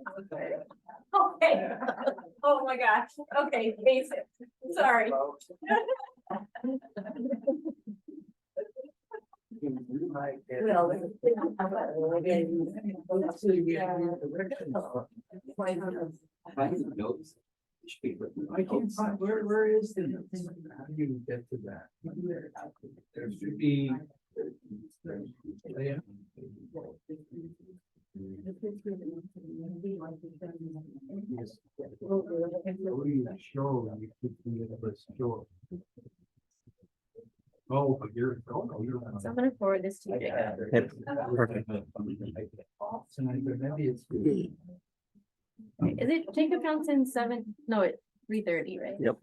Okay. Oh my gosh. Okay, basic. Sorry. I can't find, where is the notes? How do you get to that? There should be. Yeah. Oh, but you're. So I'm gonna forward this to you. Yep, perfect. Maybe it's. Is it Jacob Johnson 7? No, it's 3:30, right? Yep.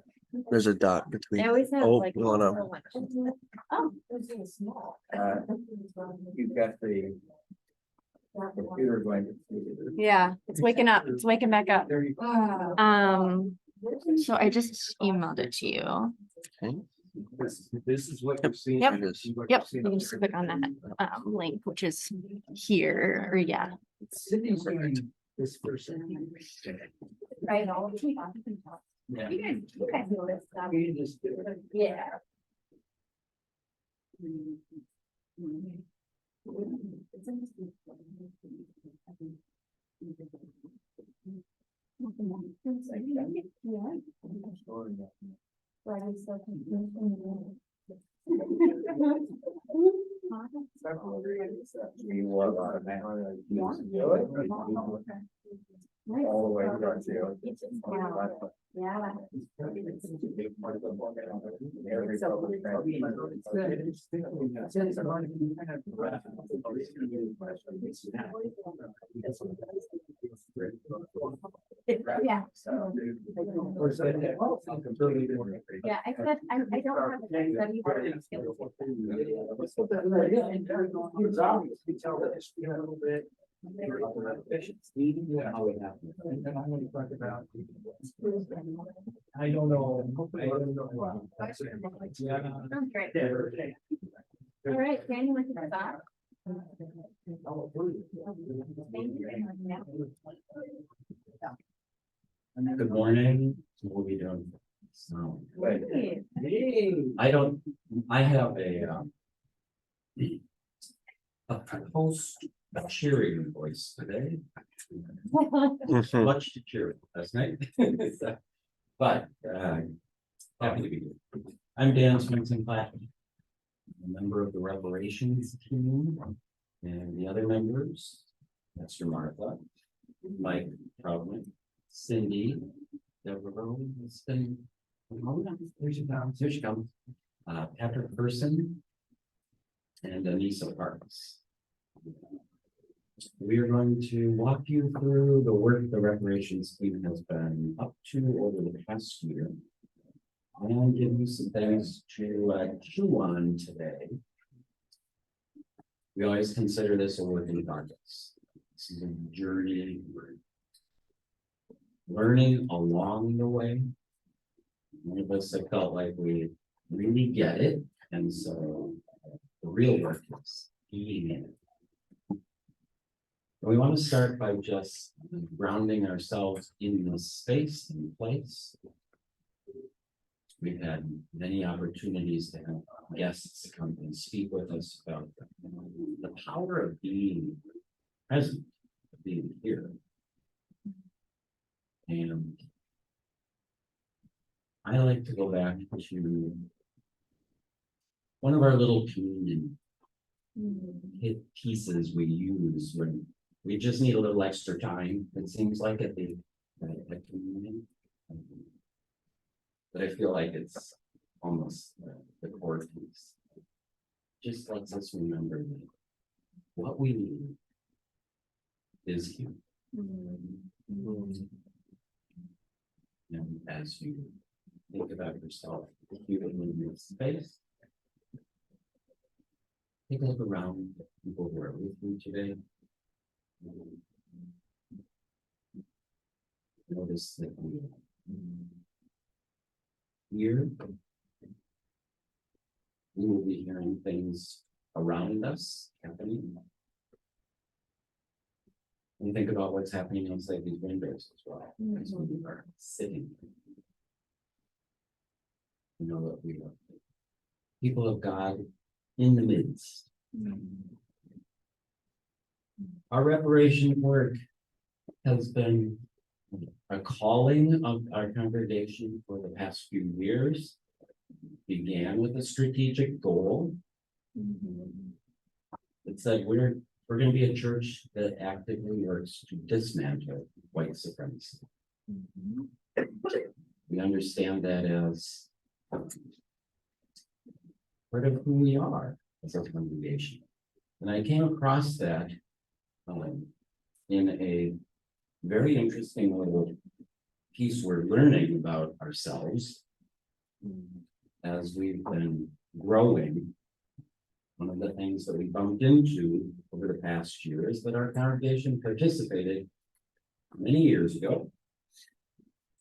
There's a dot They between. always have Oh, like. you wanna- Oh. You've got the. Computer going to. Yeah, it's waking up. It's waking back up. There you go. So I just emailed it to you. This is what you've seen. Yep. It is. Yep, you can just click on that link, which is here, or yeah. Sydney's doing this person. Right. Yeah. You guys know this stuff. We just do it. Yeah. All the way across here. Yeah. Yeah. Yeah, I said, I don't have a study. I don't know. I don't know. Sounds great. All right, Daniel, what you got? Good morning. What are we doing? So, I have a proposed cheering voice today. Much to cheer with last night. But, happy to be here. I'm Dan Swenson Platten, a member of the Reparations team, and the other members, Mr. Martha, Mike Troutman, Cindy, Deborah, it's been, here she comes, Patrick Person, and Anissa Parks. We are going to walk you through the work the Reparations team has been up to over the past year. And give you some things to chew on today. We always consider this a work in progress. This is a journey. We're learning along the way. One of us have felt like we really get it, and so the real work is being in it. We want to start by just grounding ourselves in this space and place. We've had many opportunities to have guests come and speak with us about the power of being present, of being here. And I like to go back to one of our little community pieces we use when we just need a little extra time. It seems like at the community. But I feel like it's almost the core piece. Just lets us remember that what we need is here. And as you think about yourself here in this space, take a look around the people who are with you today. Notice that we here, we will be hearing things around us happening. And think about what's happening inside these windows as well, as we are sitting. You know that we are people of God in the midst. Our reparation work has been a calling of our congregation for the past few years. Began with a strategic goal. It said we're going to be a church that actively works to dismantle white supremacy. We understand that as part of who we are as a congregation. And I came across that in a very interesting little piece we're learning about ourselves as we've been growing. One of the things that we bumped into over the past year is that our congregation participated many years ago,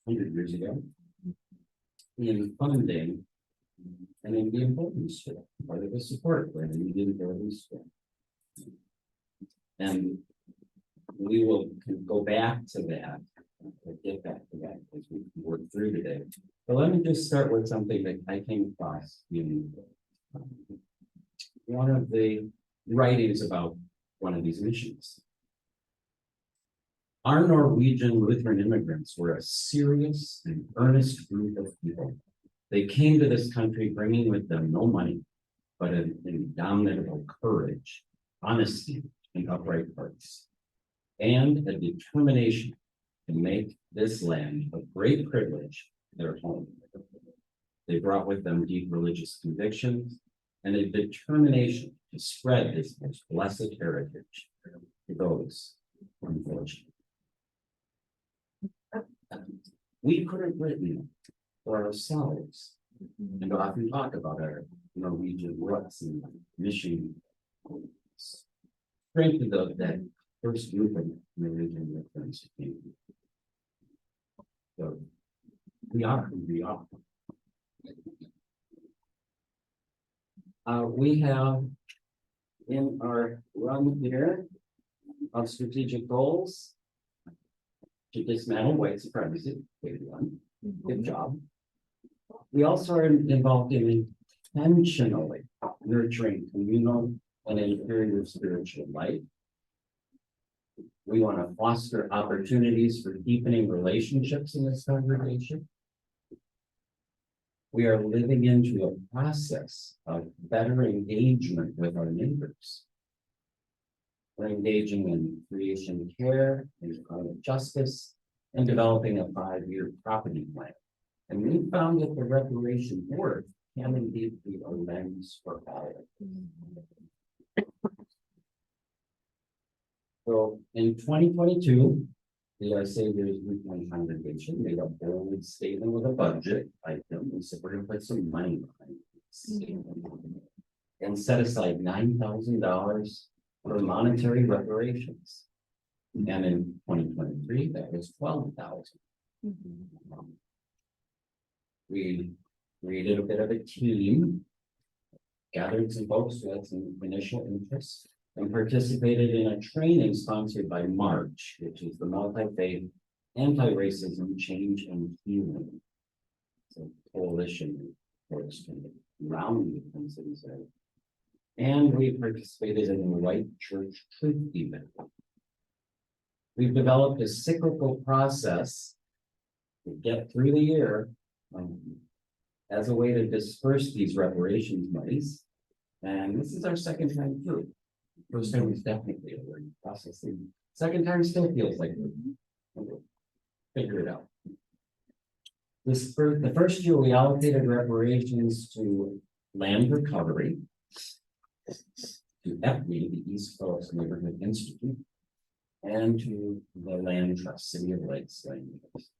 100 years ago, in funding an Indian boarding school, part of the support for an Indian boarding school. And we will go back to that, get back to that as we work through today. But let me just start with something that I came across in one of the writings about one of these missions. Our Norwegian Lutheran immigrants were a serious and earnest group of people. They came to this country bringing with them no money, but an indomitable courage, honesty, and upright hearts, and a determination to make this land of great privilege their home. They brought with them deep religious convictions and a determination to spread this most blessed heritage to those unfortunate. We could have written for ourselves and often talk about our Norwegian roots and mission strength of that first group of Norwegian Lutherans who came. So we are who we are. We have in our run here of strategic goals to dismantle white supremacy, big one, good job. We also are involved in intentionally nurturing communal and interior spiritual life. We want to foster opportunities for deepening relationships in this congregation. We are living into a process of better engagement with our neighbors. We're engaging in creation care, in climate justice, and developing a 5-year property plan. And we found that the reparation work can indeed be a lens for all. So in 2022, the Savior's Lutheran Congregation made a bold statement with a budget item. We said we're going to put some money behind this and set aside $9,000 for monetary reparations. And in 2023, that was $12,000. We created a bit of a team, gathered some folks who had some initial interest, and participated in a training sponsored by March, which is the Multi-Faith Anti-Racism Change and Healing. So coalition folks around the Twin Cities area. And we participated in the White Church Truth event. We've developed a cyclical process to get through the year as a way to disperse these reparations monies. And this is our second time through. First time was definitely a learning process. Second time still feels like we'll figure it out. The first year we allocated reparations to land recovery, to EPNI, the East Coast Neighborhood Institute, and to the Land Trust, City of Lakes Land Trust.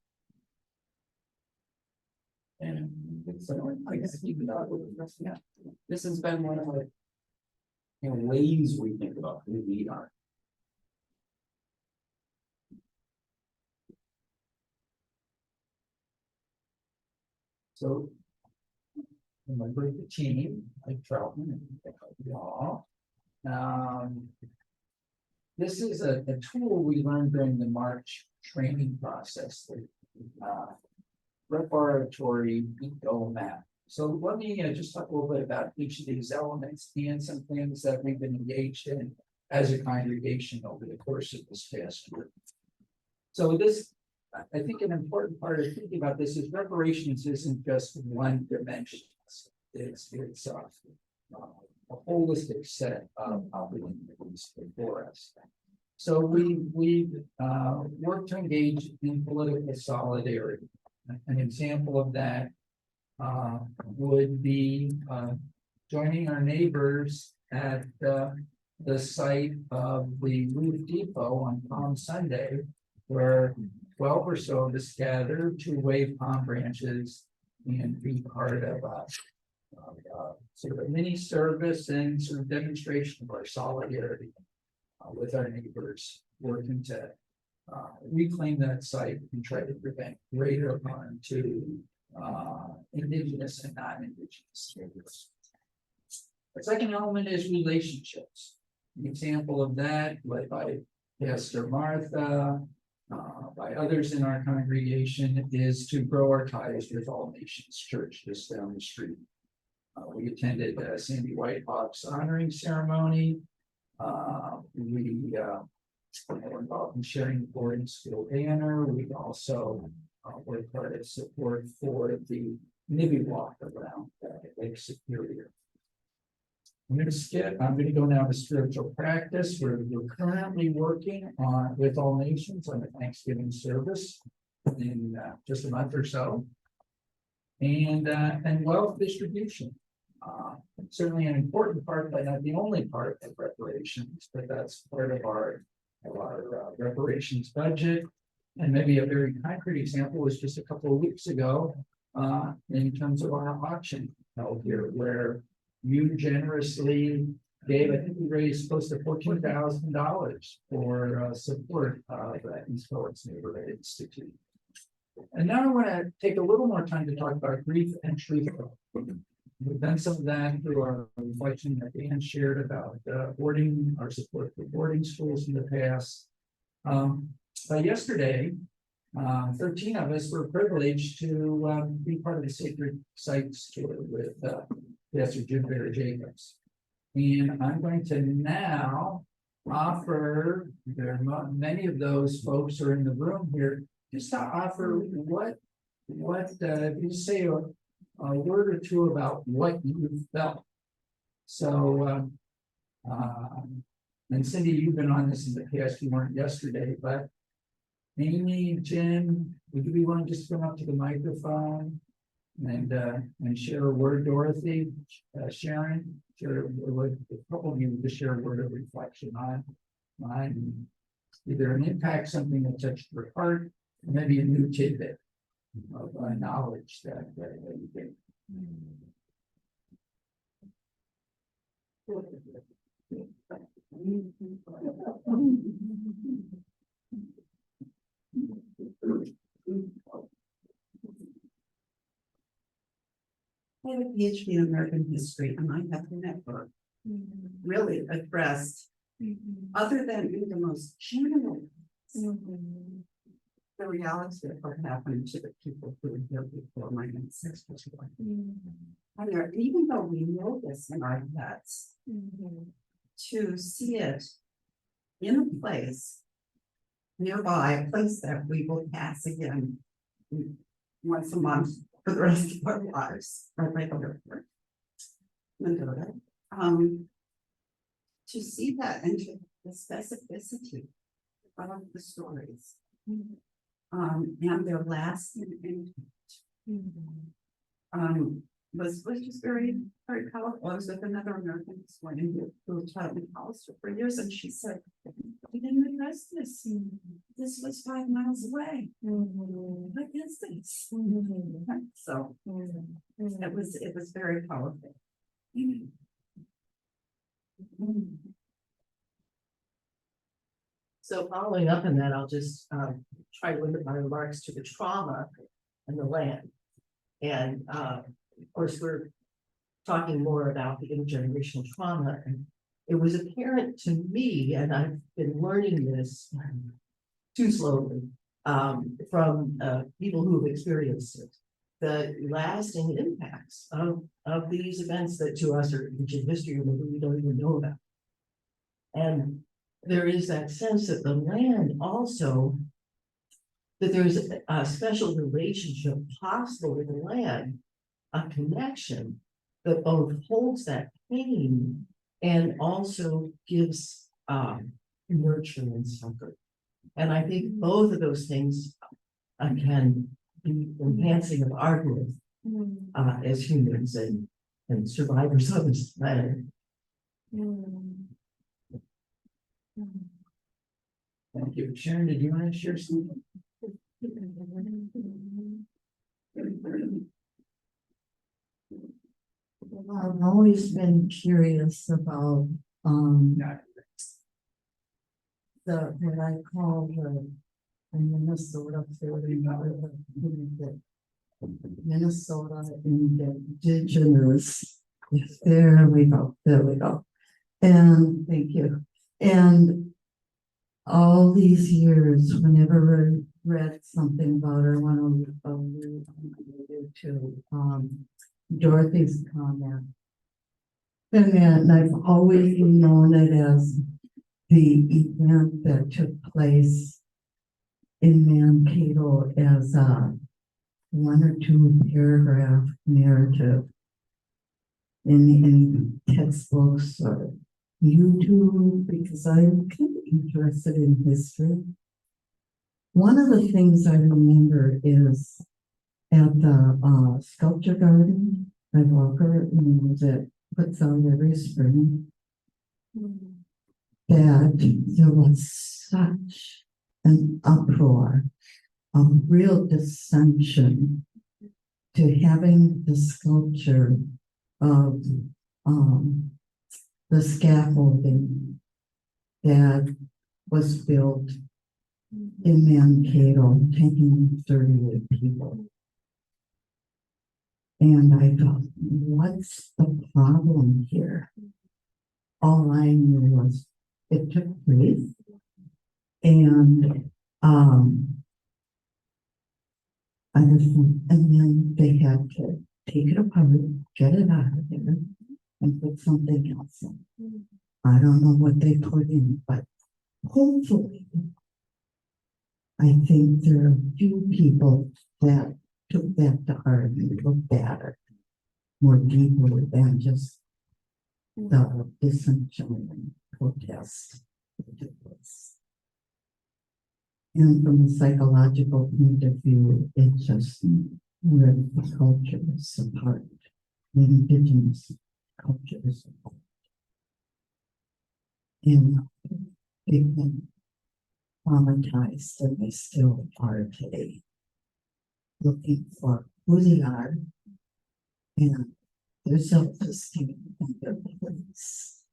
And this has been one of the ways we think about who we are. So, remember the team, like Troutman and y'all. This is a tool we learned during the March training process. Reparatory eco map. So let me just talk a little bit about each of these elements and some things that we've been engaged in as a congregation over the course of this past year. So this, I think an important part of thinking about this is reparations isn't just one dimension. It's a holistic set of opportunities before us. So we work to engage in political solidarity. An example of that would be joining our neighbors at the site of the Roof Depot on Palm Sunday, where 12 or so of us gathered to wave palm branches and be part of sort of a mini service and sort of demonstration of our solidarity with our neighbors, working to reclaim that site and try to prevent greater harm to indigenous and non-indigenous neighbors. The second element is relationships. An example of that, led by Pastor Martha, by others in our congregation, is to grow our ties with All Nations Church just down the street. We attended Sandy Whitehawk's honoring ceremony. We were involved in sharing the boarding school banner. We also were part of support for the Nibby Walk around Lake Superior. I'm going to go now to spiritual practice, where we're currently working on with All Nations on the Thanksgiving service in just a month or so. And wealth distribution. Certainly an important part, but not the only part of reparations, but that's part of our reparations budget. And maybe a very concrete example was just a couple of weeks ago in terms of our auction held here, where you generously gave, I think we raised close to $14,000 for support of the East Phillips Neighborhood Institute. And now I want to take a little more time to talk about grief and truth. We've done some of that through our reflection that Dan shared about boarding, our support for boarding schools in the past. But yesterday, 13 of us were privileged to be part of the Sacred Sites tour with Pastor Jim Barry Jacobs. And I'm going to now offer, many of those folks are in the room here, just to offer what you say a word or two about what you felt. So, and Cindy, you've been on this in the past, you weren't yesterday, but Amy, Jim, would you be willing just to come up to the microphone and share a word? Dorothy, Sharon, share a couple of you just share a word of reflection on either an impact, something that touched your heart, or maybe a new tidbit of knowledge that you get. I have a PhD in American history, and I have never really addressed, other than in the most general, the reality of what happened to the people who were here before my ancestors were. And there, even though we know this in our heads, to see it in a place nearby, a place that we will pass again once a month for the rest of our lives, or regular work. To see that and to the specificity of the stories, and their lasting impact, was just very, very powerful. I was with another American historian who taught in Hollister for years, and she said, "We didn't address this. This was 5 miles away. What is this?" So it was very powerful. So following up on that, I'll just try to limit my remarks to the trauma and the land. And of course, we're talking more about the intergenerational trauma. And it was apparent to me, and I've been learning this too slowly, from, people who have experienced it. The lasting impacts of these events that to us are ancient history, or maybe we don't even know about. And there is that sense that the land also, that there's a special relationship possible with the land, a connection that both holds that pain and also gives nurture and succor. And I think both of those things can be enhancing of our growth as humans and survivors of this planet. Thank you. Sharon, did you want to share something? I've always been curious about, what I call the Minnesota Minnesota Indigenous. There we go, there we go. And thank you. And all these years, whenever I read something about her, one of to Dorothy's comment. And I've always known it as the event that took place in Mankato as a 1 or 2 paragraph narrative in textbooks or YouTube, because I'm kind of interested in history. One of the things I remember is at the sculpture garden by Walker, that puts out every spring, that there was such an uproar, a real dissension to having the sculpture of the scaffolding that was built in Mankato, taking 38 people. And I thought, what's the problem here? All I knew was it took place, and I just, and then they had to take it apart, get it out of there, and put something else in. I don't know what they put in, but hopefully, I think there are a few people that took that to heart and looked at it more deeply than just the dissension and protest. And from a psychological point of view, it just ripped the cultures apart, the indigenous cultures apart. And they've been traumatized, and they still are today, looking for who they are and their self-esteem and their place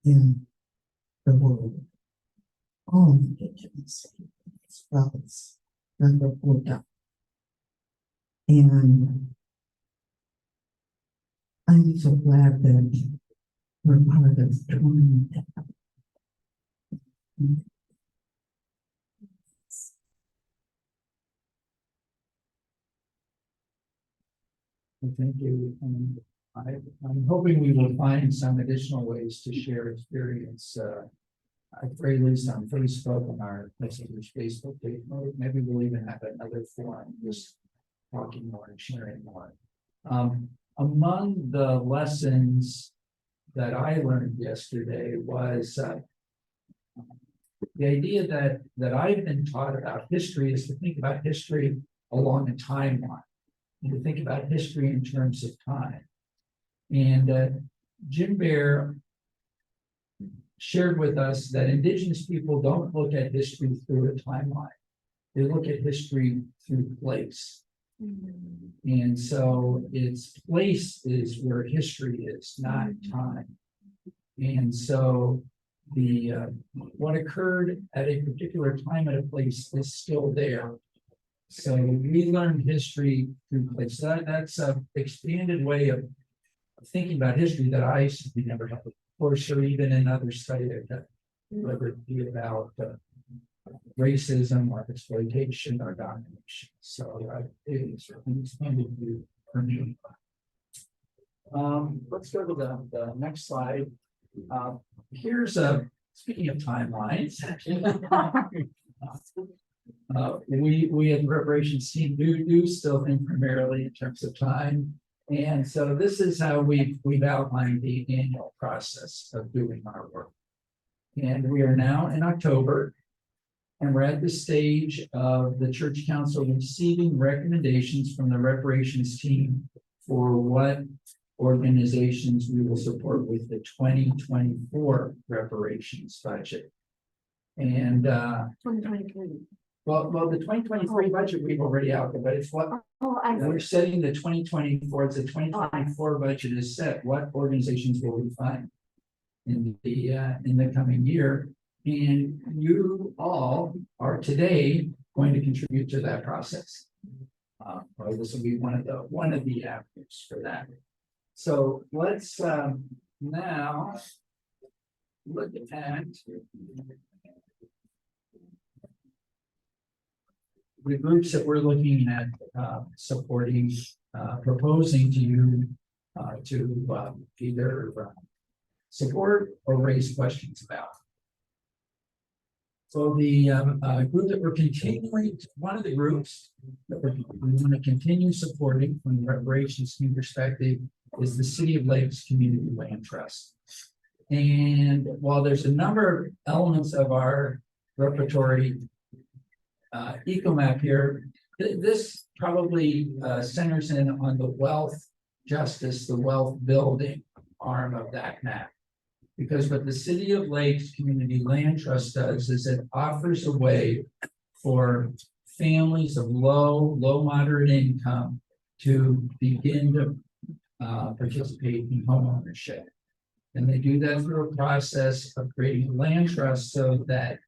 in the world. All indigenous people, as well as the Buddha. And I'm so glad that we're part of joining that. Well, thank you. I'm hoping we will find some additional ways to share experience. At very least on Facebook, on our messengers Facebook page. Maybe we'll even have another forum, just talking more and sharing more. Among the lessons that I learned yesterday was the idea that I've been taught about history is to think about history along a timeline, and to think about history in terms of time. And Jim Bear shared with us that indigenous people don't look at history through a timeline. They look at history through place. And so its place is where history is, not time. And so the what occurred at a particular time and a place is still there. So we learn history through place. That's an expanded way of thinking about history that I simply never had a course or even another study that whether it be about racism or exploitation or domination. So it is intended to for me. Let's go to the next slide. Here's speaking of timelines. We at the reparations team do still think primarily in terms of time. And so this is how we've outlined the annual process of doing our work. And we are now in October. And we're at the stage of the church council receiving recommendations from the reparations team for what organizations we will support with the 2024 reparations budget. And 2023. well, the 2023 budget we've already out there, but it's what we're setting the 2024. It's the 2024 budget is set. What organizations will we find in the coming year? And you all are today going to contribute to that process. Or this will be one of the avenues for that. So let's now look at the groups that we're looking at supporting, proposing to you to either support or raise questions about. So the group that we're continuing, one of the groups that we want to continue supporting from the reparations team perspective is the City of Lakes Community Land Trust. And while there's a number of elements of our repertory eco map here, this probably centers in on the wealth justice, the wealth building arm of that map. Because what the City of Lakes Community Land Trust does is it offers a way for families of low, moderate income to begin to participate in home ownership. And they do that through a process of creating a land trust so that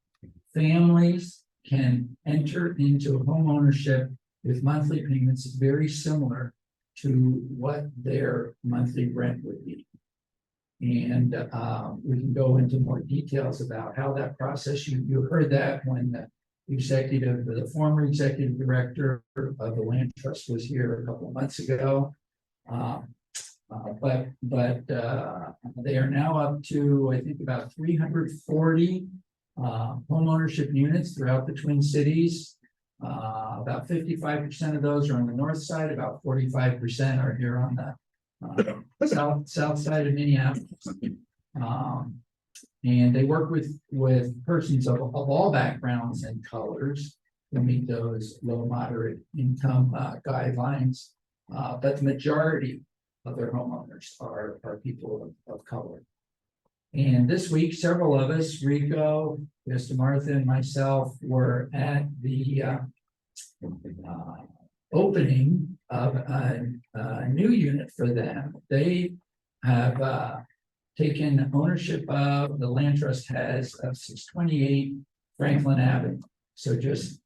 families can enter into home ownership with monthly payments very similar to what their monthly rent would be. And we can go into more details about how that process, you heard that when the former executive director of the land trust was here a couple of months ago. But they are now up to, I think, about 340 home ownership units throughout the Twin Cities. About 55% of those are on the north side, about 45% are here on the south side of Minneapolis. And they work with persons of all backgrounds and colors to meet those low moderate income guidelines. But the majority of their homeowners are people of color. And this week, several of us, Rico, Mr. Martha, and myself, were at the opening of a new unit for them. They have taken ownership of, the land trust has, of 628 Franklin Avenue. So just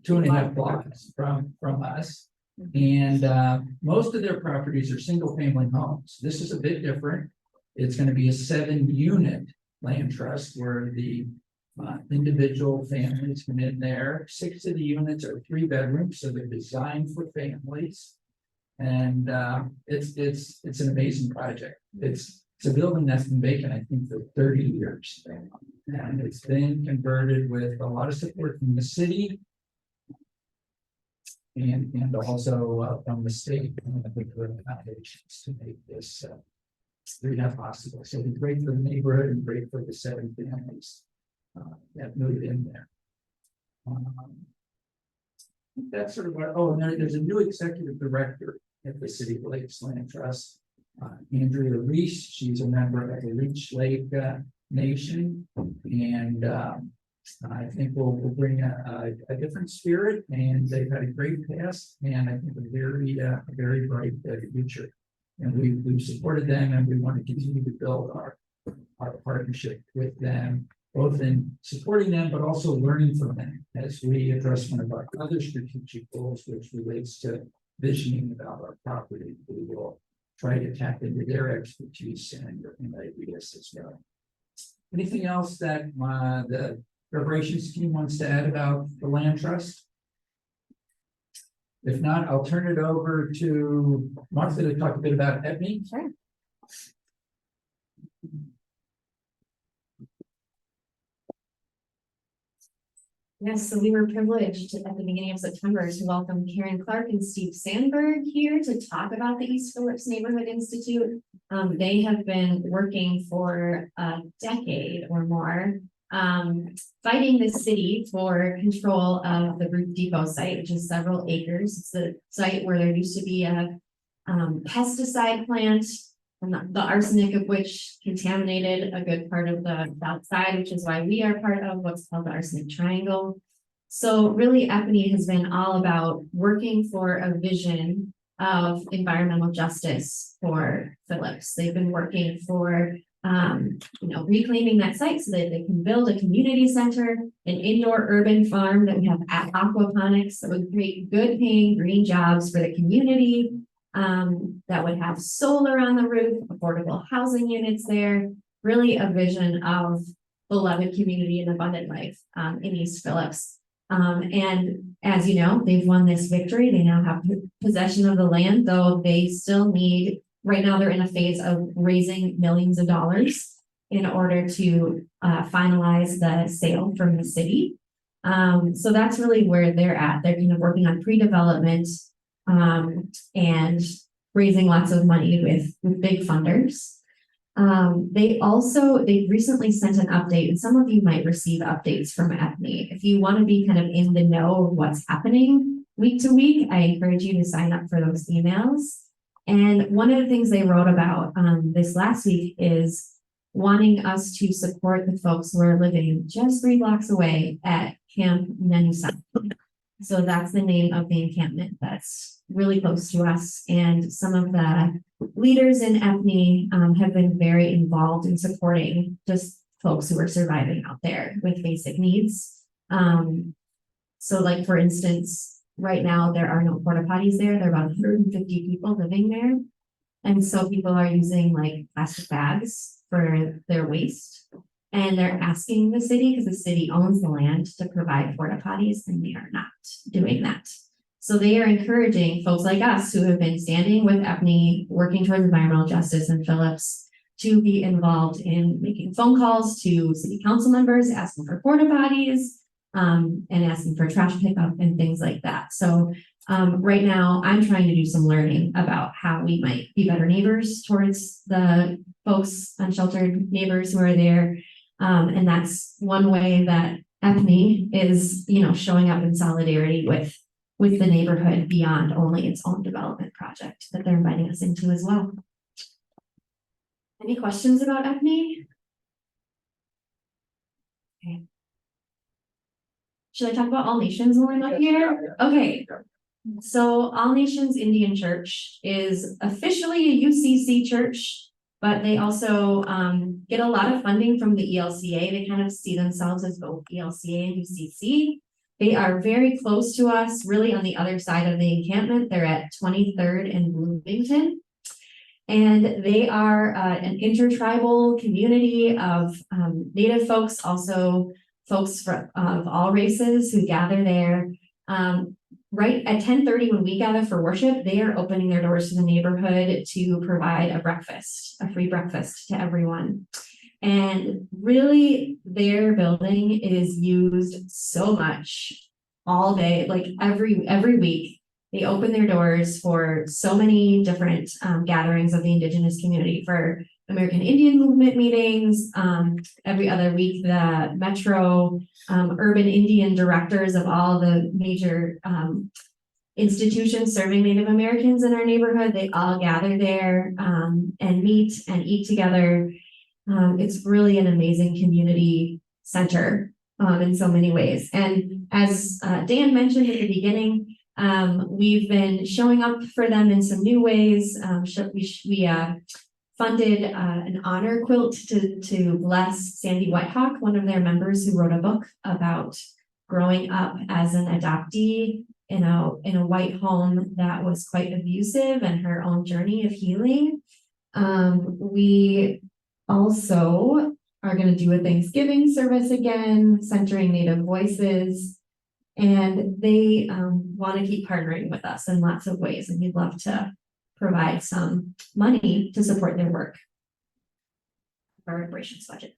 2.5 blocks from us. And most of their properties are single family homes. This is a bit different. It's going to be a 7-unit land trust where the individual families come in there. 6 of the units are 3 bedrooms, so they're designed for families. And it's an amazing project. It's a building that's been vacant, I think, for 30 years. And it's been converted with a lot of support from the city and also from the state and the foundations to make this possible. So it's great for the neighborhood and great for the 7 families that moved in there. That's sort of what, and there's a new executive director at the City of Lakes Land Trust, Andrea Reese. She's a member of the Leech Lake Nation, and I think we'll bring a different spirit, and they've had a great past, and I think a very bright future. And we've supported them, and we want to continue to build our partnership with them, both in supporting them, but also learning from them as we address one of our other strategic goals, which relates to visioning about our property. We will try to tap into their expertise and ideas as well. Anything else that the reparations team wants to add about the land trust? If not, I'll turn it over to Martha to talk a bit about EPNI. Sure. Yes, so we were privileged at the beginning of September to welcome Karen Clark and Steve Sandberg here to talk about the East Phillips Neighborhood Institute. They have been working for a decade or more, fighting the city for control of the Root Depot site, which is several acres. It's the site where there used to be a pesticide plant, and the arsenic of which contaminated a good part of the south side, which is why we are part of what's called the arsenic triangle. So really, EPNI has been all about working for a vision of environmental justice for Phillips. They've been working for reclaiming that site so that they can build a community center, an indoor urban farm that we have aquaponics that would create good paying green jobs for the community. That would have solar on the roof, affordable housing units there, really a vision of beloved community and abundant life in East Phillips. And as you know, they've won this victory. They now have possession of the land, though they still need, right now they're in a phase of raising millions of dollars in order to finalize the sale from the city. So that's really where they're at. They're kind of working on pre-development and raising lots of money with big funders. They recently sent an update, and some of you might receive updates from EPNI. If you want to be kind of in the know of what's happening week to week, I encourage you to sign up for those emails. And one of the things they wrote about this last week is wanting us to support the folks who are living just 3 blocks away at Camp Nenusat. So that's the name of the encampment that's really close to us. And some of the leaders in EPNI have been very involved in supporting just folks who are surviving out there with basic needs. So like, for instance, right now there are no porta potties there. There are about 150 people living there. And so people are using like plastic bags for their waste. And they're asking the city, because the city owns the land, to provide porta potties, and they are not doing that. So they are encouraging folks like us who have been standing with EPNI, working towards environmental justice in Phillips, to be involved in making phone calls to city council members, asking for porta potties, and asking for trash pickup and things like that. So right now I'm trying to do some learning about how we might be better neighbors towards the folks, unsheltered neighbors who are there. And that's one way that EPNI is, showing up in solidarity with the neighborhood beyond only its own development project that they're inviting us into as well. Any questions about EPNI? Okay. Should I talk about All Nations while I'm up here? Okay. So All Nations Indian Church is officially a UCC church, but they also get a lot of funding from the ELCA. They kind of see themselves as both ELCA and UCC. They are very close to us, really on the other side of the encampment. They're at 23rd and Bloomington. And they are an intertribal community of Native folks, also folks of all races who gather there. Right at 10:30 when we gather for worship, they are opening their doors to the neighborhood to provide a free breakfast to everyone. And really, their building is used so much all day, like every week. They open their doors for so many different gatherings of the Indigenous community, for American Indian Movement meetings. Every other week, the Metro urban Indian directors of all the major institutions serving Native Americans in our neighborhood, they all gather there and meet and eat together. It's really an amazing community center in so many ways. And as Dan mentioned at the beginning, we've been showing up for them in some new ways. We funded an honor quilt to bless Sandy Whitehawk, one of their members who wrote a book about growing up as an adoptee in a white home that was quite abusive and her own journey of healing. We also are gonna do a Thanksgiving service again, centering Native voices. And they want to keep partnering with us in lots of ways, and we'd love to provide some money to support their work. Our reparations budget.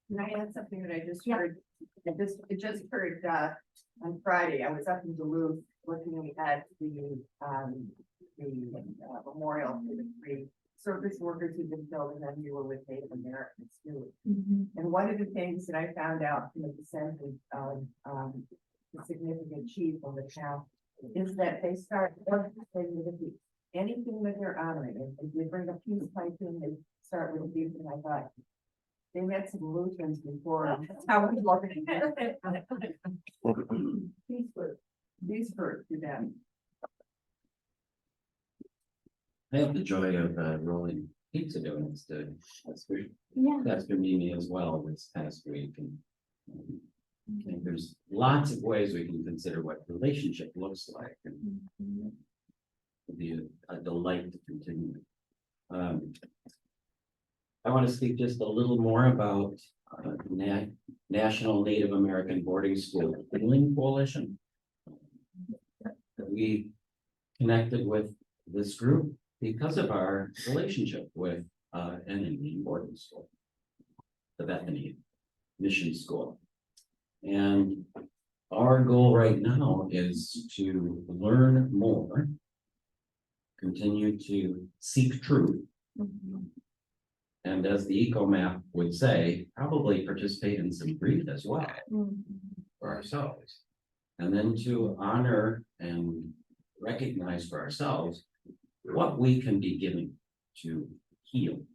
Can I add something that I just Yeah. heard? I just heard, on Friday, I was up in Duluth looking at the memorial for the three service workers who've been killed, and then you were with Native Americans too. And one of the things that I found out from the descendant of, the significant chief on the town is that they start anything that they're honoring, if they bring a peace pipe in, they start with a piece, and I thought, they met some Lutherans before, that's how we look at it. These were to them. I have the joy of rolling pizza donuts to, that's been me as well this past week, and I think there's lots of ways we can consider what relationship looks like, and it'd be a delight to continue. I want to speak just a little more about National Native American Boarding School Healing Coalition. We connected with this group because of our relationship with an Indian boarding school, the Bethany Mission School. And our goal right now is to learn more, continue to seek truth, and as the eco map would say, probably participate in some grief as well for ourselves. And then to honor and recognize for ourselves what we can be giving to heal,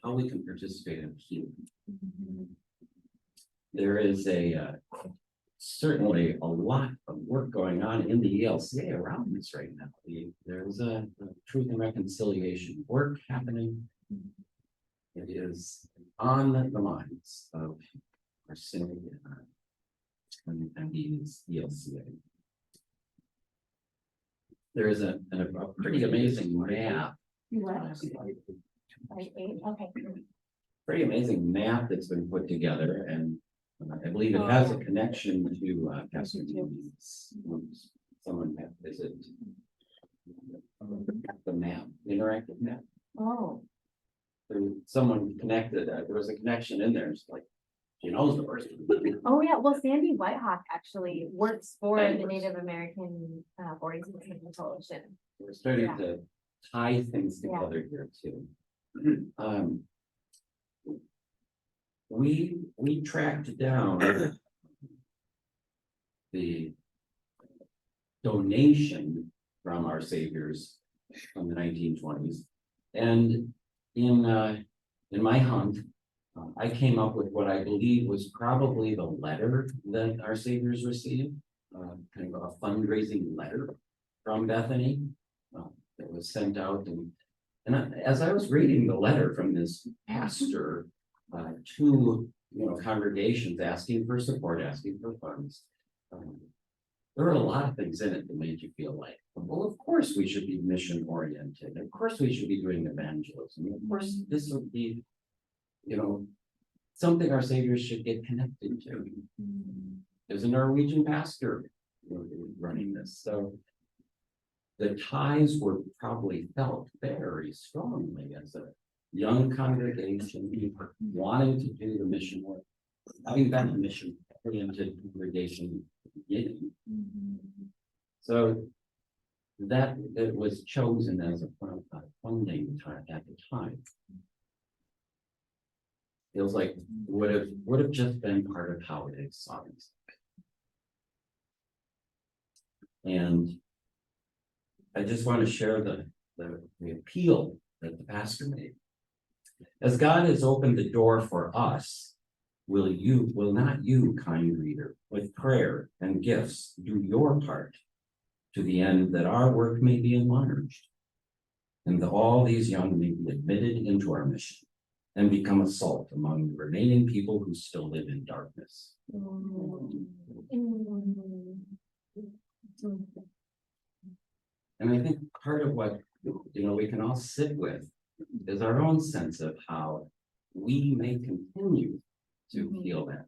how we can participate in healing. There is certainly a lot of work going on in the ELCA around this right now. There's a truth and reconciliation work happening. It is on the minds of our synod and these ELCA. There is a pretty amazing map. Pretty amazing map that's been put together, and I believe it has a connection to Pastor Mimi's. Someone had visit the map, interactive map. Oh. Someone connected, there was a connection in there. It's like, she knows the person. Oh, yeah. Well, Sandy Whitehawk actually works for Thanks. the Native American Boarding School Healing Coalition. We're starting Yeah. to tie things Yeah. together here too. We tracked down the donation from our saviors from the 1920s, and in my hunt, I came up with what I believe was probably the letter that our saviors received, kind of a fundraising letter from Bethany that was sent out, and as I was reading the letter from this pastor to congregations asking for support, asking for funds, there were a lot of things in it that made you feel like, well, of course we should be mission oriented. Of course we should be doing evangelism. Of course this would be, something our saviors should get connected to. There's a Norwegian pastor running this, so the ties were probably felt very strongly as a young congregation wanting to do the mission work, having been a mission oriented congregation at the beginning. So that it was chosen as a funding at the time. Feels like would have just been part of how they saw it. And I just want to share the appeal that the pastor made. As God has opened the door for us, will not you, kind reader, with prayer and gifts, do your part to the end that our work may be enlarged, and that all these young may be admitted into our mission and become a salt among the remaining people who still live in darkness. And I think part of what, we can all sit with is our own sense of how we may continue to feel that.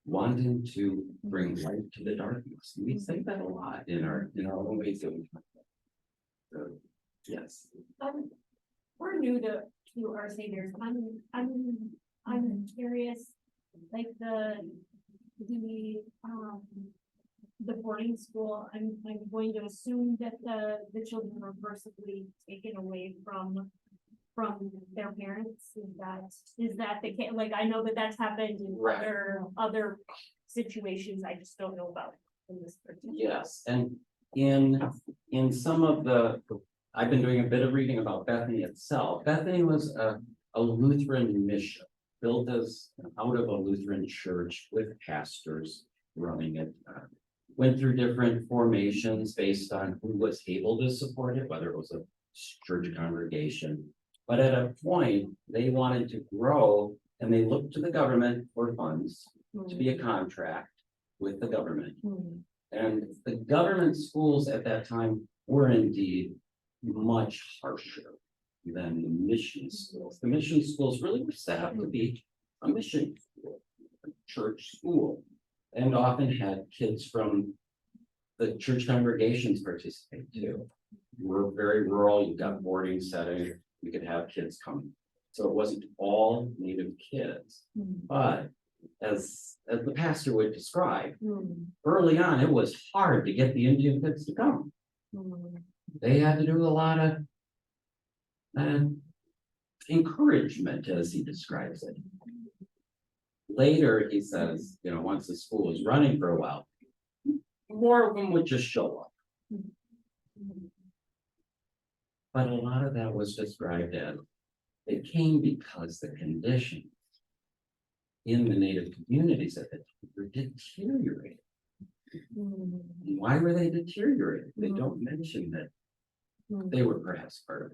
Wanting to bring light to the darkness. We say that a lot in our own ways of. So, yes. We're new to our seniors. I'm curious, like the boarding school, I'm going to assume that the children are forcibly taken away from their parents. Is that the case? Like, I know that that's happened in Right. other situations. I just don't know about in this particular. Yes, and in some of I've been doing a bit of reading about Bethany itself. Bethany was a Lutheran mission built out of a Lutheran church with pastors running it. Went through different formations based on who was able to support it, whether it was a church congregation. But at a point, they wanted to grow and they looked to the government for funds to be a contract with the government. And the government schools at that time were indeed much harsher than the mission schools. The mission schools really were set up to be a mission school, a church school, and often had kids from the church congregations participate too. We're very rural, you've got boarding setting, you could have kids come. So it wasn't all native kids, but as the pastor would describe, early on, it was hard to get the Indian kids to come. They had to do a lot of encouragement, as he describes it. Later, he says, once the school was running for a while, more of them would just show up. But a lot of that was described as it came because the conditions in the native communities at the time were deteriorating. Why were they deteriorating? They don't mention that they were perhaps part of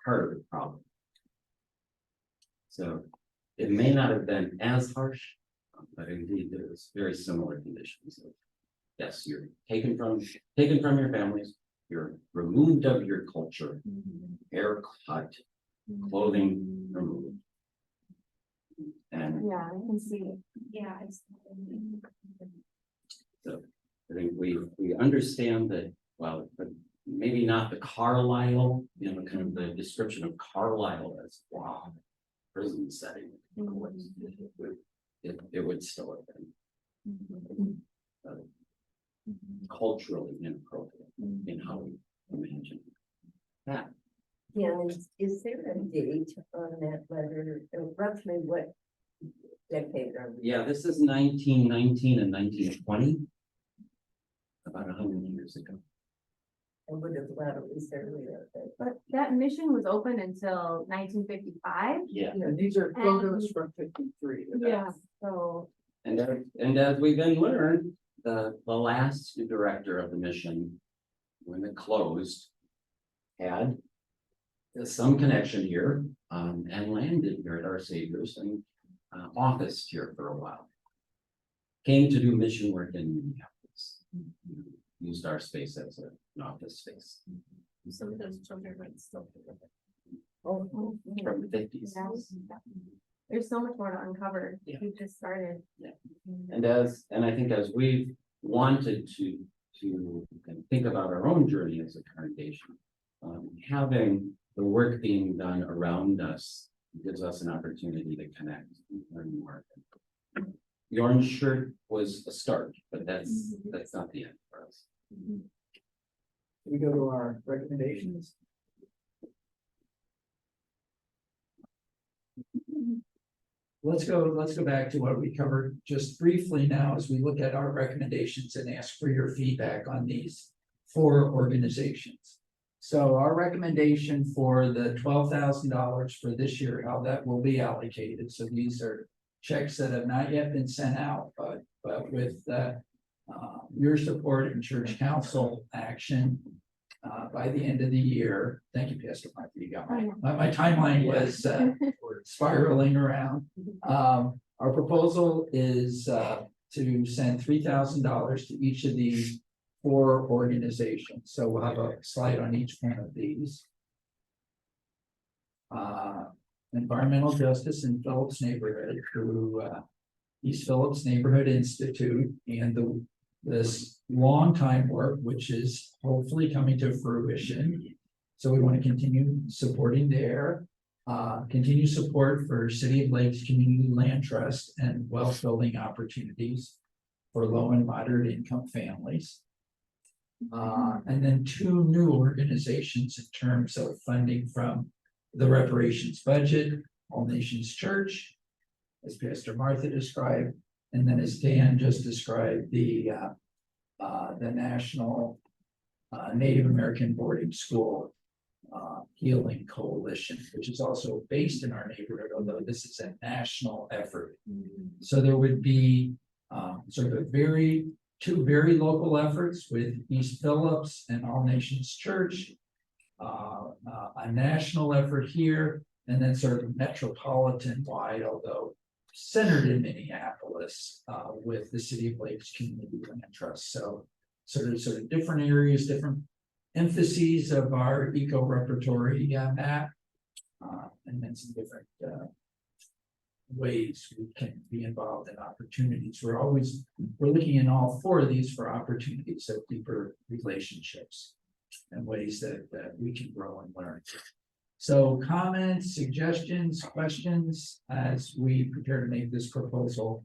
the problem. So it may not have been as harsh, but indeed there was very similar conditions. Yes, you're taken from your families, you're removed of your culture, hair cut, clothing removed. And Yeah, I can see it. Yeah. so I think we understand that, well, but maybe not the Carlisle, kind of the description of Carlisle as wow, prison setting. It would still have been culturally inappropriate in how we imagine that. Yeah, is there a date on that letter, roughly what decade are we? Yeah, this is 1919 and 1920. About 100 years ago. I would have thought it was earlier, But that mission was open until 1955. Yeah. And these are photos from 53. Yeah, so. And as we then learned, the last director of the mission, when it closed, had some connection here and landed here at Our Savior's and officed here for a while. Came to do mission work in Minneapolis. Used our space as an office space. Some of those children are still. From the 50s. There's so much more to uncover. Yeah. We just started. Yeah. And I think as we've wanted to think about our own journey as a congregation, having the work being done around us gives us an opportunity to connect and learn more. The orange shirt was a start, but that's not the end for us. We go to our recommendations. Let's go back to what we covered just briefly now as we look at our recommendations and ask for your feedback on these 4 organizations. So our recommendation for the $12,000 for this year, how that will be allocated. So these are checks that have not yet been sent out, but with your support and church council action by the end of the year. Thank you, Pastor Mark. You got my timeline was spiraling around. Our proposal is to send $3,000 to each of these 4 organizations. So we'll have a slide on each one of these. Environmental justice in Phillips neighborhood through East Phillips Neighborhood Institute and this long time work, which is hopefully coming to fruition. So we want to continue supporting there. Continue support for City of Lakes Community Land Trust and wealth building opportunities for low and moderate income families. And then 2 new organizations in terms of funding from the reparations budget, All Nations Church, as Pastor Martha described, and then as Dan just described, the National Native American Boarding School Healing Coalition, which is also based in our neighborhood, although this is a national effort. So there would be sort of 2 very local efforts with East Phillips and All Nations Church, a national effort here, and then sort of metropolitan wide, although centered in Minneapolis, with the City of Lakes Community Land Trust. So sort of different areas, different emphases of our eco-repertory map, and then some different ways we can be involved in opportunities. We're looking in all 4 of these for opportunities of deeper relationships and ways that we can grow and learn. So comments, suggestions, questions as we prepare to make this proposal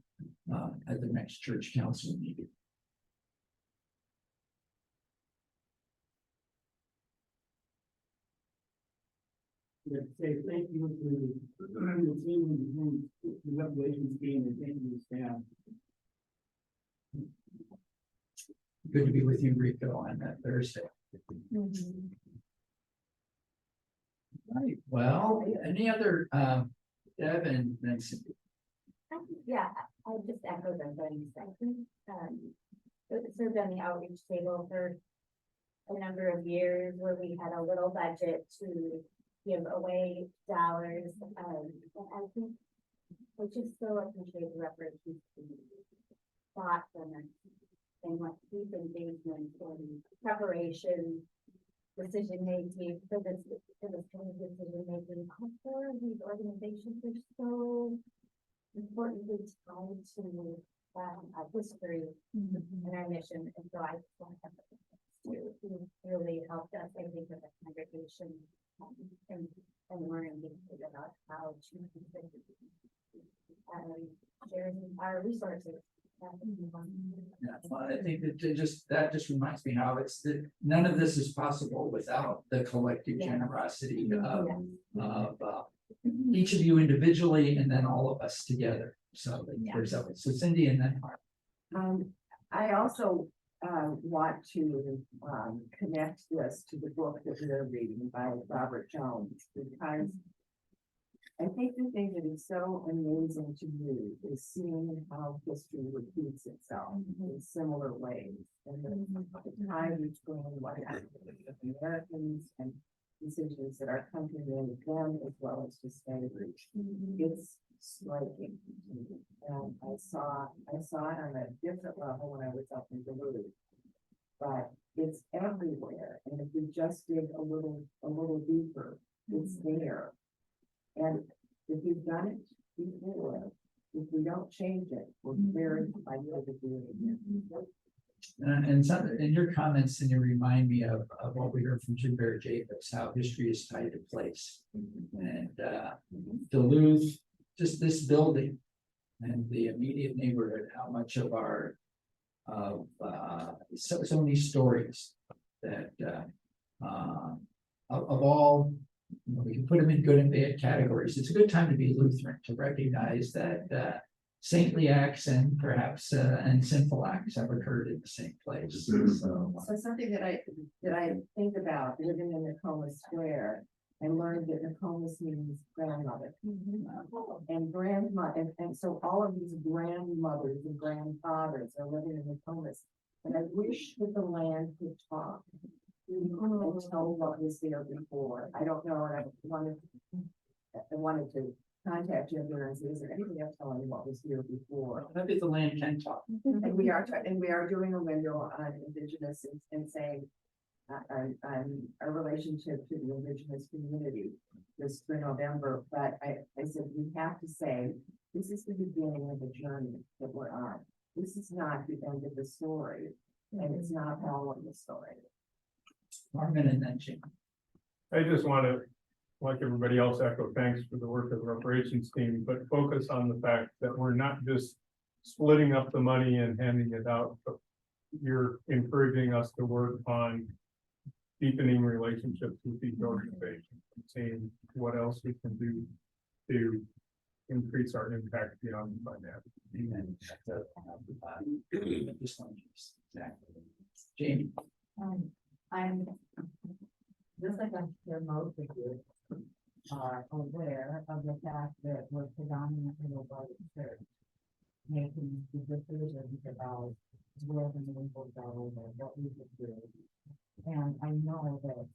at the next church council meeting. Say thank you to the team, the reparations team, and thank you to staff. Good to be with you, Rico, on that Thursday. Right, well, any other, Deb and then Cindy? Yeah, I'll just echo them, but in second, served on the outreach table for a number of years where we had a little budget to give away dollars, and I think we should still appreciate the reparations thoughtfulness and what deep engagement and preparation, decision making for this kind of decision making. Also, these organizations are so importantly tied to our history and our mission, and so I just want to really helped us, I think, with the congregation and learning about how to share our resources. Yeah, well, I think that just reminds me how it's that none of this is possible without the collective generosity of each of you individually and then all of us together. So there's that. So Cindy and then Mark. I also want to connect this to the book that we're reading by Robert Jones, because I think the thing that is so amazing to me is seeing how history repeats itself in similar ways, and the time between what happened with Americans and decisions that our country made them as well as to slavery. It's striking. And I saw it on a different level when I was up in Duluth, but it's everywhere. And if we just dig a little deeper, it's there. And if you've done it before, if we don't change it, we're very likely to do it again. And your comments and you remind me of what we heard from Jim Bear Jacobs, how history is tied to place. And Duluth, just this building and the immediate neighborhood, how much of our so many stories that of all, we can put them in good and bad categories. It's a good time to be Lutheran, to recognize that saintly acts and perhaps and sinful acts have occurred in the same place. So something that I think about living in Nakoma Square, I learned that Nokomis means grandmother. And grandma, and so all of these grandmothers and grandfathers are living in Nokomis. And I wish that the land could talk and tell what was there before. I don't know, and I wanted to contact Jennifer and say, is there anything else on what was here before? Maybe the land can talk. And we are doing a window on Indigenous and saying, on our relationship to the Indigenous community this for November, but I said, we have to say, this is the beginning of the journey that we're on. This is not the end of the story, and it's not all of the story. Marvin and then Jim. I just want to, like everybody else, echo thanks for the work of the reparations team, but focus on the fact that we're not just splitting up the money and handing it out, but you're encouraging us to work on deepening relationships with these organizations, and seeing what else we can do to increase our impact beyond the financial. Amen. Exactly. Jamie. I'm, just like I'm sure most of you are aware of the fact that we're predominantly a white church, making the decisions about where the money will go or what we should do. And I know that,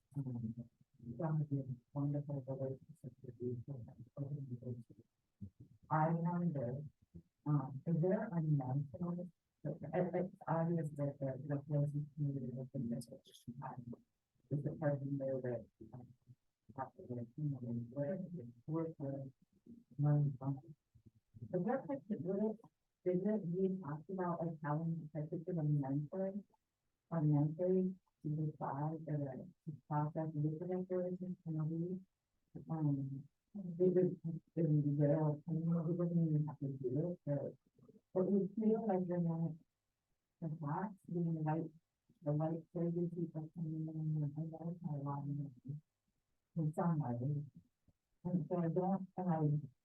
some of you have wonderful relationships with these organizations. I wonder, is there a mental, it's obvious that the person community has been missing. Is the person there that have to get, where the money from? Is that like, is it, we talked about like having a particular mentor or mentoring to decide or to process with the reparations community? It would be their opinion, we wouldn't even have to do it, but we feel like we're not perhaps being the white crazy people coming in and identify a lot of them in some way. And so I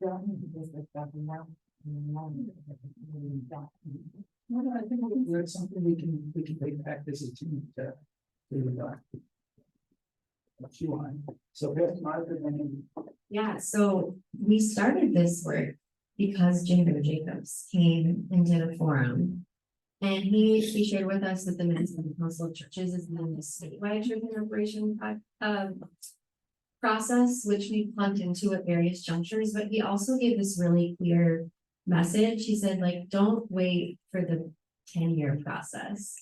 don't need to disrespect them now. Well, I think there's something we can take back as a team to what you want. So here's Margaret and Yeah, so we started this work because Jacob Jacobs came and did a forum. And he shared with us that the Minnesota Council of Churches is in the statewide church and reparation process, which we plugged into at various junctures, but he also gave this really clear message. He said, like, don't wait for the 10-year process.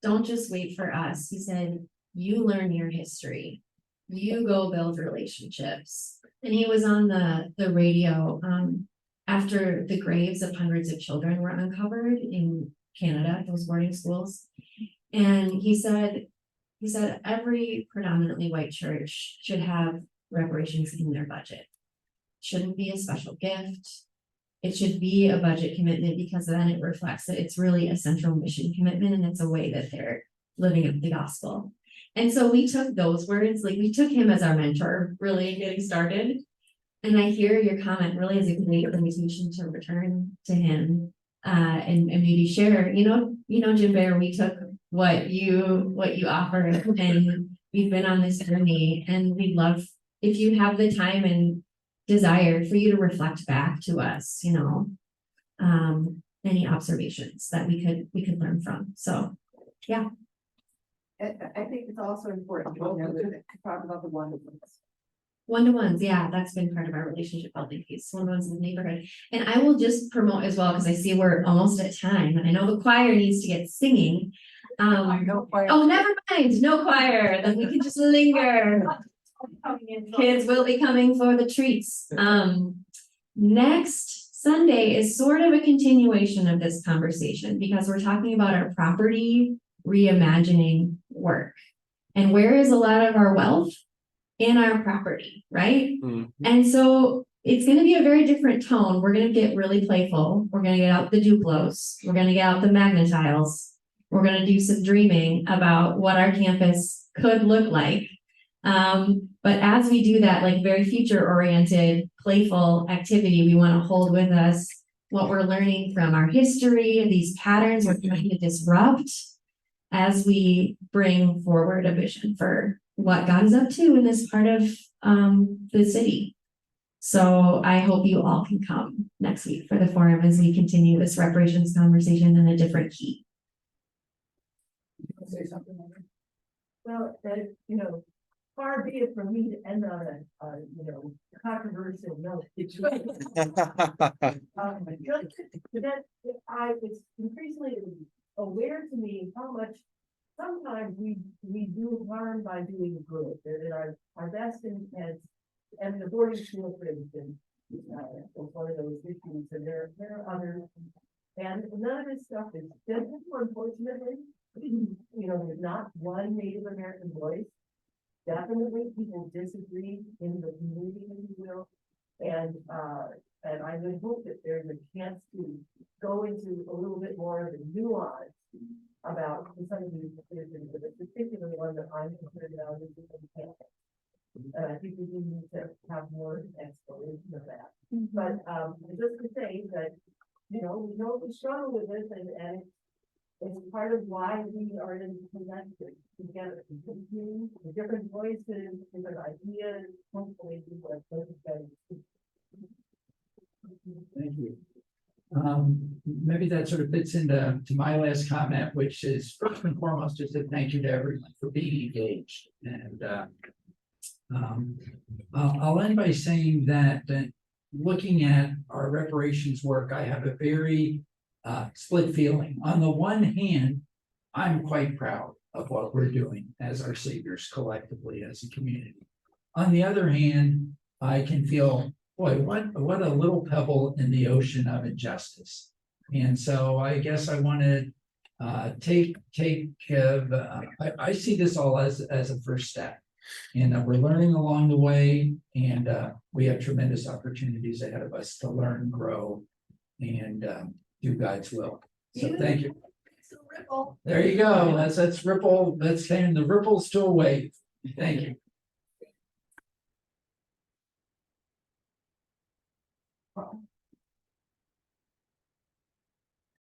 Don't just wait for us. He said, you learn your history. You go build relationships. And he was on the radio after the graves of hundreds of children were uncovered in Canada, those boarding schools. And he said every predominantly white church should have reparations in their budget. Shouldn't be a special gift. It should be a budget commitment because then it reflects that it's really a central mission commitment and it's a way that they're living up the gospel. And so we took those words, like we took him as our mentor, really getting started. And I hear your comment really as a great invitation to return to him and maybe share, Jim Bear, we took what you offered and we've been on this journey, and we'd love if you have the time and desire for you to reflect back to us, any observations that we could learn from. So, yeah. I think it's also important to talk about the one-to-ones. One-to-ones, yeah, that's been part of our relationship building piece, one-to-ones in the neighborhood. And I will just promote as well, because I see we're almost at time, and I know the choir needs to get singing. no choir. Oh, never mind, no choir, then we can just linger. Kids will be coming for the treats. Next Sunday is sort of a continuation of this conversation, because we're talking about our property reimagining work. And where is a lot of our wealth? In our property, right? Mm-hmm. And so it's going to be a very different tone. We're going to get really playful. We're going to get out the Duplos. We're going to get out the Magnetiles. We're going to do some dreaming about what our campus could look like. But as we do that, like very future-oriented, playful activity, we want to hold with us what we're learning from our history, these patterns we're trying to disrupt as we bring forward a vision for what God is up to in this part of the city. So I hope you all can come next week for the forum as we continue this reparations conversation in a different key. Say something. Well, far be it from me to end on controversial note. Just that I was increasingly aware to me how much sometimes we do harm by doing good, that our best intents, and the boarding school, for instance, was one of those issues, and there are others. And none of this stuff is simple, unfortunately. There's not one Native American voice. Definitely people disagree in the community, if you will. And I would hope that there's a chance to go into a little bit more of the nuance about some of these decisions, but particularly one that I'm concerned about is the campus. And I think we do need to have more exploration of that. But just to say that, we know we struggle with this, and it's part of why we are in connected together. The different voices, different ideas, hopefully people are focused. Thank you. Maybe that sort of fits into my last comment, which is first and foremost, just a thank you to everyone for being engaged. And I'll end by saying that looking at our reparations work, I have a very split feeling. On the one hand, I'm quite proud of what we're doing as our saviors collectively as a community. On the other hand, I can feel, boy, what a little pebble in the ocean of injustice. And so I guess I want to I see this all as a first step. And we're learning along the way, and we have tremendous opportunities ahead of us to learn, grow, and do God's will. So thank you. There you go. That's ripple. That's saying the ripples to a wave. Thank you.